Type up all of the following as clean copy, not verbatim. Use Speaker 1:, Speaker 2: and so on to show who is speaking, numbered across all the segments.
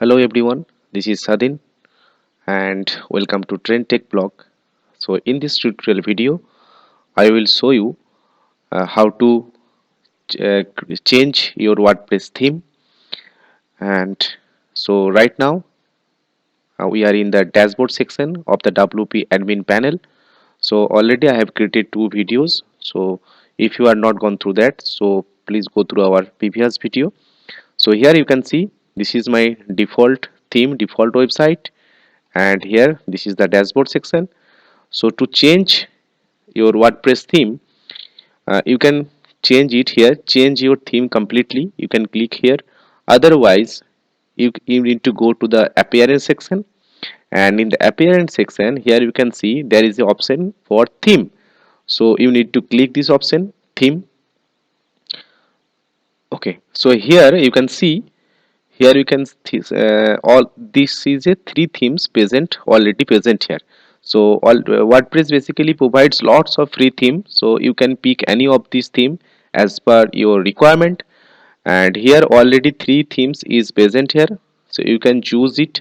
Speaker 1: Hello everyone, this is Sadin and welcome to Trend Tech Blog. So in this tutorial video, I will show you how to change your WordPress theme. And so right now we are in the dashboard section of the WP admin panel. So already I have created two videos. So if you are not gone through that, so please go through our previous video. So here you can see this is my default theme, default website, and here this is the dashboard section. So to change your WordPress theme, you can change it here, change your theme completely. You can click here. Otherwise, you need to go to the appearance section, and in the appearance section here you can see there is the option for theme. So you need to click this option theme. Okay, so here you can see, here you can all this is a three themes present, already present here. So all WordPress basically provides lots of free themes, so you can pick any of these theme as per your requirement. And here already three themes is present here, so you can choose it.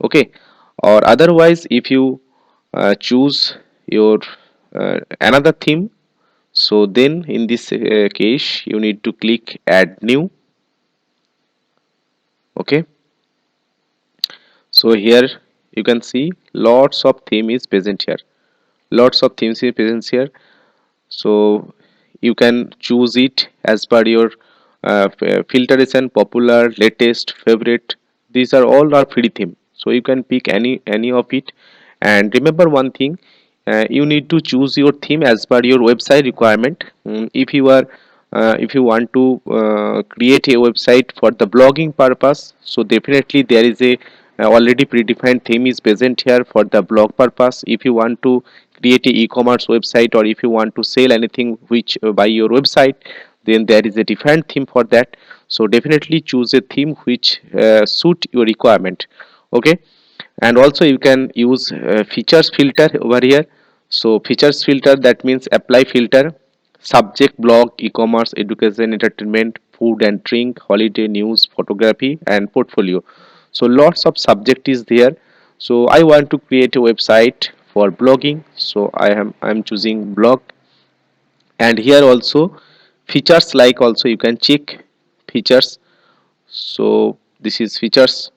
Speaker 1: Okay, or otherwise if you choose your another theme, so then in this case you need to click add new. Okay, so here you can see lots of theme is present here, lots of themes is present here. So you can choose it as per your filtration, popular, latest, favorite. These are all our free theme, so you can pick any of it. And remember one thing, you need to choose your theme as per your website requirement. If you are if you want to create a website for the blogging purpose, so definitely there is a already predefined theme is present here for the blog purpose. If you want to create a e-commerce website, or if you want to sell anything which by your website, then there is a different theme for that. So definitely choose a theme which suit your requirement. Okay, and also you can use features filter over here. So features filter, that means apply filter, subject, blog, e-commerce, education, entertainment, food and drink, holiday, news, photography and portfolio. So lots of subject is there. So I want to create a website for blogging, so I'm choosing blog. And here also features, like also you can check features. So this is features.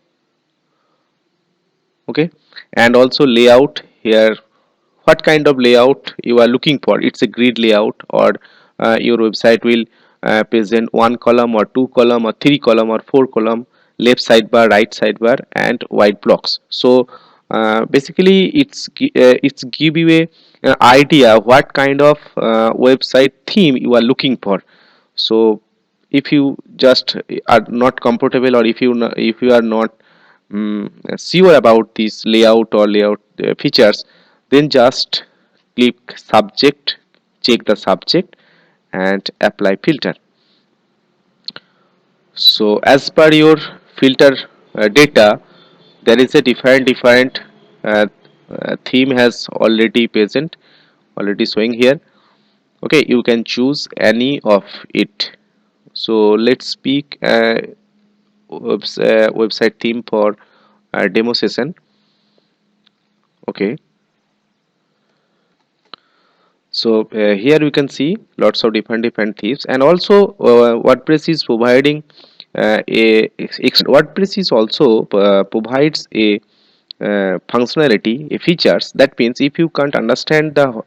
Speaker 1: Okay, and also layout here, what kind of layout you are looking for. It's a grid layout, or your website will present one column or two column or three column or four column, left sidebar, right sidebar and white blocks. So basically it's give you an idea what kind of website theme you are looking for. So if you just are not comfortable, or if you are not sure about this layout or layout features, then just click subject, check the subject and apply filter. So as per your filter data, there is a different uh, theme has already present, already showing here. Okay, you can choose any of it. So let's pick website theme for demo session. Okay, so here we can see lots of different themes. And also WordPress is providing a WordPress is also provides a functionality, a features. That means if you can't understand the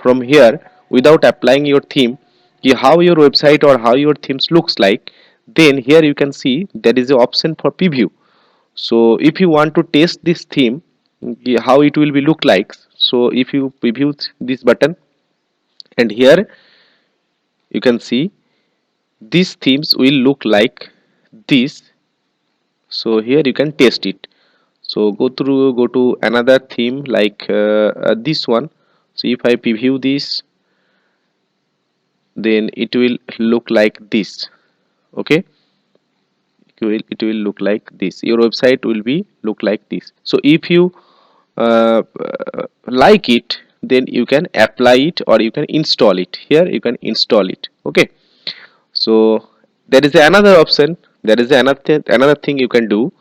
Speaker 1: from here without applying your theme, how your website or how your themes looks like, then here you can see there is an option for preview. So if you want to test this theme, how it will be look like, so if you preview this button, and here you can see these themes will look like this. So here you can test it. So go to another theme like this one. So if I preview this, then it will look like this. Okay, it will look like this, your website will be look like this. So if you like it, then you can apply it or you can install it. Here you can install it. Okay, so there is another option, there is another thing you can do.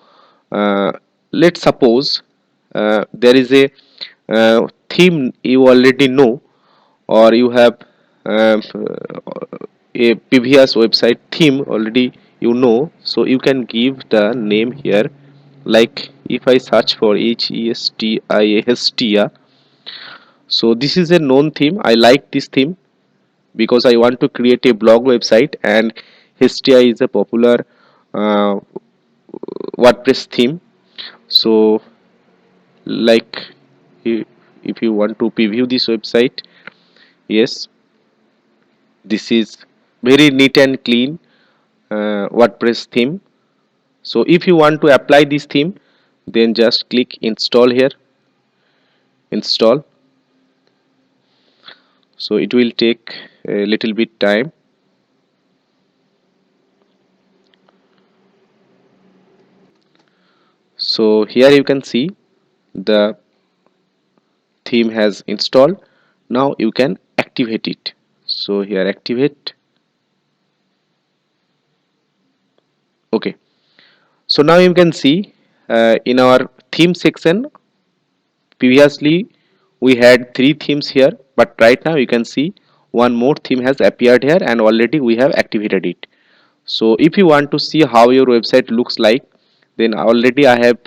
Speaker 1: uh, let's suppose there is a theme you already know, or you have a previous website theme already you know, so you can give the name here. Like if I search for HESTIA, so this is a known theme. I like this theme because I want to create a blog website, and Hestia is a popular uh, WordPress theme. So like i- if you want to preview this website, yes, this is very neat and clean WordPress theme. So if you want to apply this theme, then just click install here, install. So it will take a little bit time. So here you can see the theme has installed. Now you can activate it. So here activate. Okay, so now you can see in our theme section, previously we had three themes here, but right now you can see one more theme has appeared here, and already we have activated it. So if you want to see how your website looks like, then already I have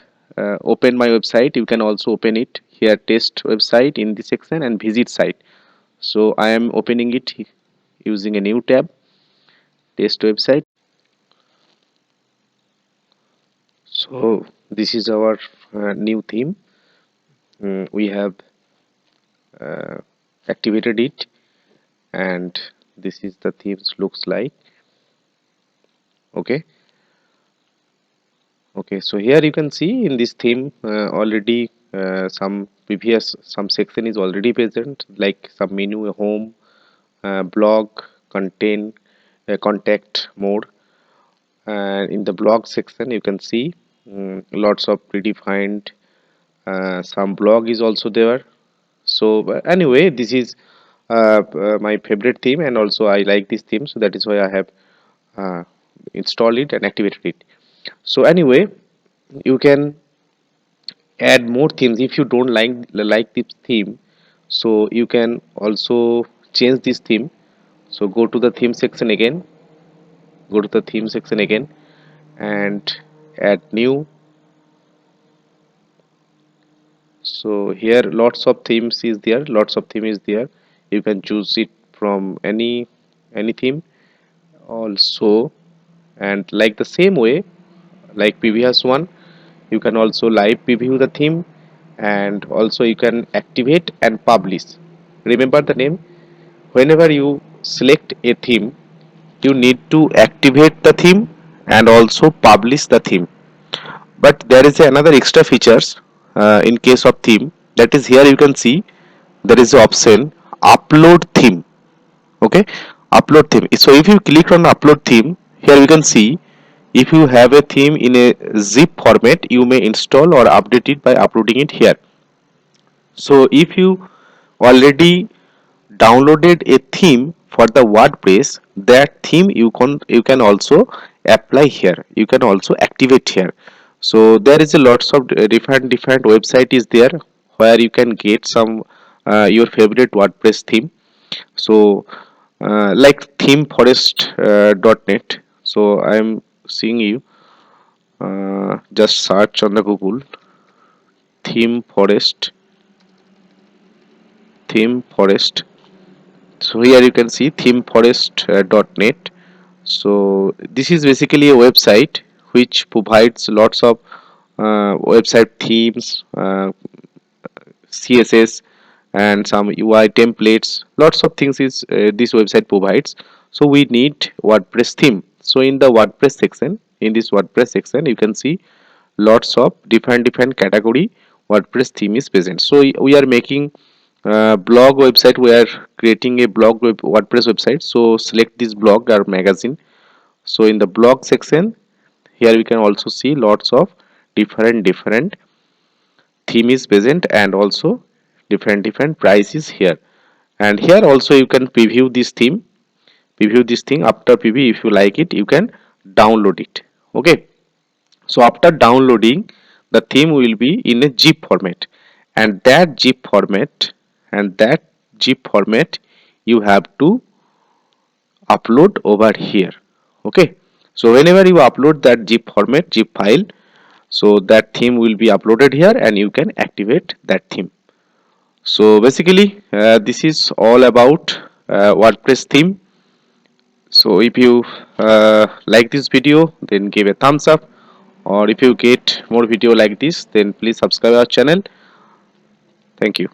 Speaker 1: opened my website. You can also open it here, test website in this section, and visit site. So I am opening it using a new tab, test website. So this is our new theme. We have activated it, and this is the themes looks like. Okay, okay, so here you can see in this theme already some section is already present, like some menu, home, blog, content, contact mode. And in the blog section you can see lots of predefined, some blog is also there. So anyway, this is my favorite theme, and also I like this theme, so that is why I have uh, installed it and activated it. So anyway, you can add more themes if you don't like this theme. So you can also change this theme. So go to the theme section again, go to the theme section again, and add new. So here lots of themes is there, lots of theme is there. You can choose it from any theme also. And like the same way, like previous one, you can also live preview the theme, and also you can activate and publish. Remember the name, whenever you select a theme, you need to activate the theme and also publish the theme. But there is another extra features in case of theme, that is here you can see there is the option upload theme. Okay, upload theme. So if you click on upload theme, here you can see if you have a theme in a zip format, you may install or update it by uploading it here. So if you already downloaded a theme for the WordPress, that theme you can also apply here, you can also activate here. So there is a lots of different website is there where you can get some your favorite WordPress theme. So like themeforest.net. So I am seeing you just search on the Google theme forest, theme forest. So here you can see themeforest.net. So this is basically a website which provides lots of website themes, CSS, and some UI templates. Lots of things is this website provides. So we need WordPress theme. So in the WordPress section, in this WordPress section, you can see lots of different category WordPress theme is present. So we are making blog website, we are creating a WordPress website. So select this blog or magazine. So in the blog section, here we can also see lots of different theme is present, and also different prices here. And here also you can preview this theme, preview this thing. After preview, if you like it, you can download it. Okay, So after downloading, the theme will be in a zip format, and that zip format you have to upload over here. Okay, so whenever you upload that zip file, so that theme will be uploaded here and you can activate that theme. So basically this is all about WordPress theme. So if you like this video, then give a thumbs up, or if you get more video like this, then please subscribe our channel. Thank you.